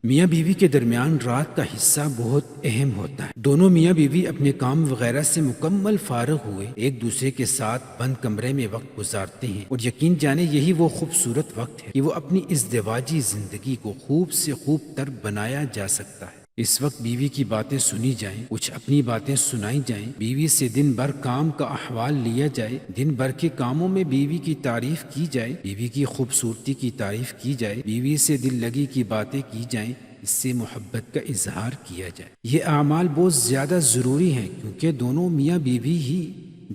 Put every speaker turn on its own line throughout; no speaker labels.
میاں بیوی کے درمیان رات کا حصہ بہت اہم ہوتا ہے۔ دونوں میاں بیوی اپنے کام وغیرہ سے مکمل فارغ ہوئے ایک دوسرے کے ساتھ بند کمرے میں وقت گزارتے ہیں، اور یقین جانے یہی وہ خوبصورت وقت ہے کہ وہ اپنی ازدواجی زندگی کو خوب سے خوب تر بنایا جا سکتا ہے۔ اس وقت بیوی کی باتیں سنی جائیں، کچھ اپنی باتیں سنائی جائیں، بیوی سے دن بھر کام کا احوال لیا جائے، دن بھر کے کاموں میں بیوی کی تعریف کی جائے، بیوی کی خوبصورتی کی تعریف کی جائے، بیوی سے دل لگی کی باتیں کی جائیں، اس سے محبت کا اظہار کیا جائے۔ یہ اعمال بہت زیادہ ضروری ہیں، کیونکہ دونوں میاں بیوی ہی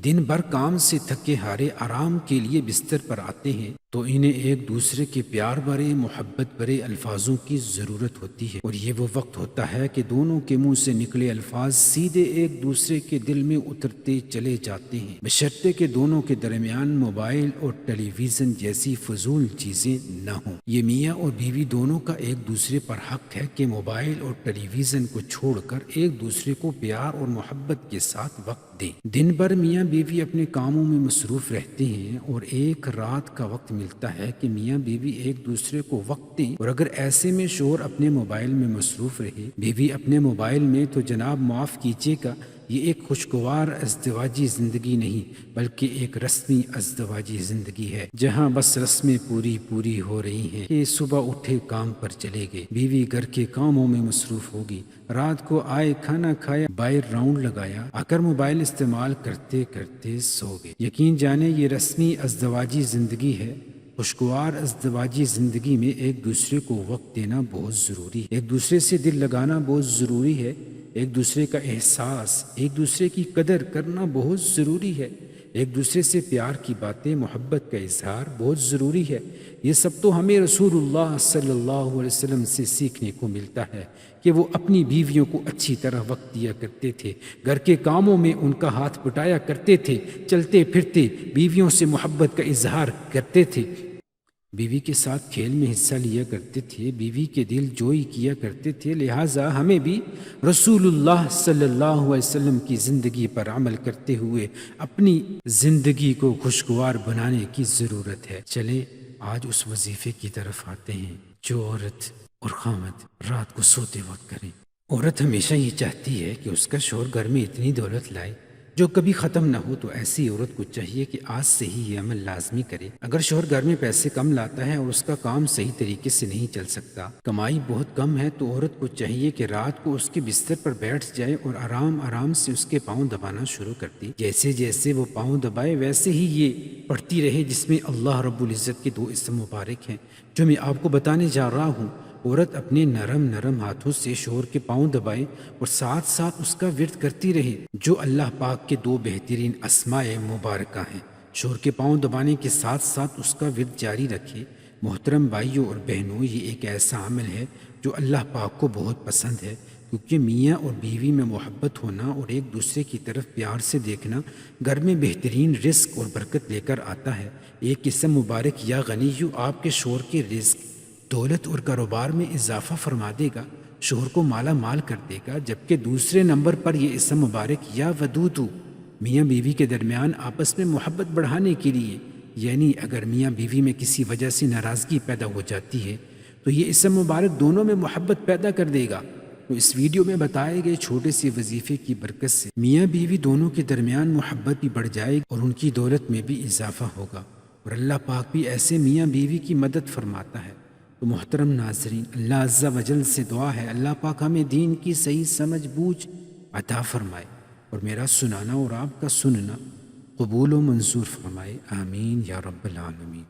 دن بھر کام سے تھکے ہارے آرام کے لیے بستر پر آتے ہیں تو انہیں ایک دوسرے کے پیار بھرے محبت بھرے الفاظوں کی ضرورت ہوتی ہے، اور یہ وہ وقت ہوتا ہے کہ دونوں کے منہ سے نکلے الفاظ سیدھے ایک دوسرے کے دل میں اترتے چلے جاتے ہیں، بشرطے کہ دونوں کے درمیان موبائل اور ٹیلی ویژن جیسی فضول چیزیں نہ ہوں۔ یہ میاں اور بیوی دونوں کا ایک دوسرے پر حق ہے کہ موبائل اور ٹیلی ویژن کو چھوڑ کر ایک دوسرے کو پیار اور محبت کے ساتھ وقت دیں۔ دن بھر میاں بیوی اپنے کاموں میں مصروف رہتے ہیں، اور ایک رات کا وقت ملتا ہے کہ میاں بیوی ایک دوسرے کو وقت دیں، اور اگر ایسے میں شوہر اپنے موبائل میں مصروف رہے، بیوی اپنے موبائل میں، تو جناب معاف کیجیے گا، یہ ایک خوشگوار ازدواجی زندگی نہیں بلکہ ایک رسمی ازدواجی زندگی ہے، جہاں بس رسمیں پوری ہو رہی ہیں کہ صبح اٹھے کام پر چلے گئے، بیوی گھر کے کاموں میں مصروف ہوگی، رات کو آئے کھانا کھایا، باہر راؤنڈ لگایا، آ کر موبائل استعمال کرتے کرتے سو گئے۔ یقین جانے یہ رسمی ازدواجی زندگی ہے۔ خوشگوار ازدواجی زندگی میں ایک دوسرے کو وقت دینا بہت ضروری ہے، ایک دوسرے سے دل لگانا بہت ضروری ہے، ایک دوسرے کا احساس، ایک دوسرے کی قدر کرنا بہت ضروری ہے، ایک دوسرے سے پیار کی باتیں، محبت کا اظہار بہت ضروری ہے۔ یہ سب تو ہمیں رسول اللہ صلی اللہ علیہ وسلم سے سیکھنے کو ملتا ہے کہ وہ اپنی بیویوں کو اچھی طرح وقت دیا کرتے تھے، گھر کے کاموں میں ان کا ہاتھ بٹایا کرتے تھے، چلتے پھرتے بیویوں سے محبت کا اظہار کرتے تھے، بیوی کے ساتھ کھیل میں حصہ لیا کرتے تھے، بیوی کے دل جوئی کیا کرتے تھے۔ لہٰذا ہمیں بھی رسول اللہ صلی اللہ علیہ وسلم کی زندگی پر عمل کرتے ہوئے اپنی زندگی کو خوشگوار بنانے کی ضرورت ہے۔ چلیں آج اس وظیفے کی طرف آتے ہیں جو عورت اور خاوند رات کو سوتے وقت کریں۔ عورت ہمیشہ یہ چاہتی ہے کہ اس کا شوہر گھر میں اتنی دولت لائے جو کبھی ختم نہ ہو، تو ایسی عورت کو چاہیے کہ آج سے ہی یہ عمل لازمی کرے۔ اگر شوہر گھر میں پیسے کم لاتا ہے اور اس کا کام صحیح طریقے سے نہیں چل سکتا، کمائی بہت کم ہے، تو عورت کو چاہیے کہ رات کو اس کے بستر پر بیٹھ جائے اور آرام سے اس کے پاؤں دبانا شروع کر دی۔ جیسے جیسے وہ پاؤں دبائے ویسے ہی یہ پڑھتی رہے، جس میں اللہ رب العزت کے 2 اسم مبارک ہیں جو میں آپ کو بتانے جا رہا ہوں۔ عورت اپنے نرم ہاتھوں سے شوہر کے پاؤں دبائے اور ساتھ ساتھ اس کا ورد کرتی رہے، جو اللہ پاک کے 2 بہترین اسماء مبارکہ ہیں۔ شوہر کے پاؤں دبانے کے ساتھ ساتھ اس کا ورد جاری رکھے۔ محترم بھائیوں اور بہنوں، یہ ایک ایسا عمل ہے جو اللہ پاک کو بہت پسند ہے، کیونکہ میاں اور بیوی میں محبت ہونا اور ایک دوسرے کی طرف پیار سے دیکھنا گھر میں بہترین رزق اور برکت لے کر آتا ہے۔ ایک اسم مبارک یا غنیو آپ کے شوہر کے رزق، دولت اور کاروبار میں اضافہ فرما دے گا، شوہر کو مالا مال کر دے گا، جبکہ دوسرے نمبر پر یہ اسم مبارک یا ودودو میاں بیوی کے درمیان آپس میں محبت بڑھانے کے لیے، یعنی اگر میاں بیوی میں کسی وجہ سے ناراضگی پیدا ہو جاتی ہے تو یہ اسم مبارک دونوں میں محبت پیدا کر دے گا۔ تو اس ویڈیو میں بتائے گئے چھوٹے سے وظیفے کی برکت سے میاں بیوی دونوں کے درمیان محبت بھی بڑھ جائے گی اور ان کی دولت میں بھی اضافہ ہوگا، اور اللہ پاک بھی ایسے میاں بیوی کی مدد فرماتا ہے۔ تو محترم ناظرین، اللہ عز و جل سے دعا ہے اللہ پاک ہمیں دین کی صحیح سمجھ بوجھ عطا فرمائے، اور میرا سنانا اور آپ کا سننا قبول و منظور فرمائے، آمین یا رب العالمین۔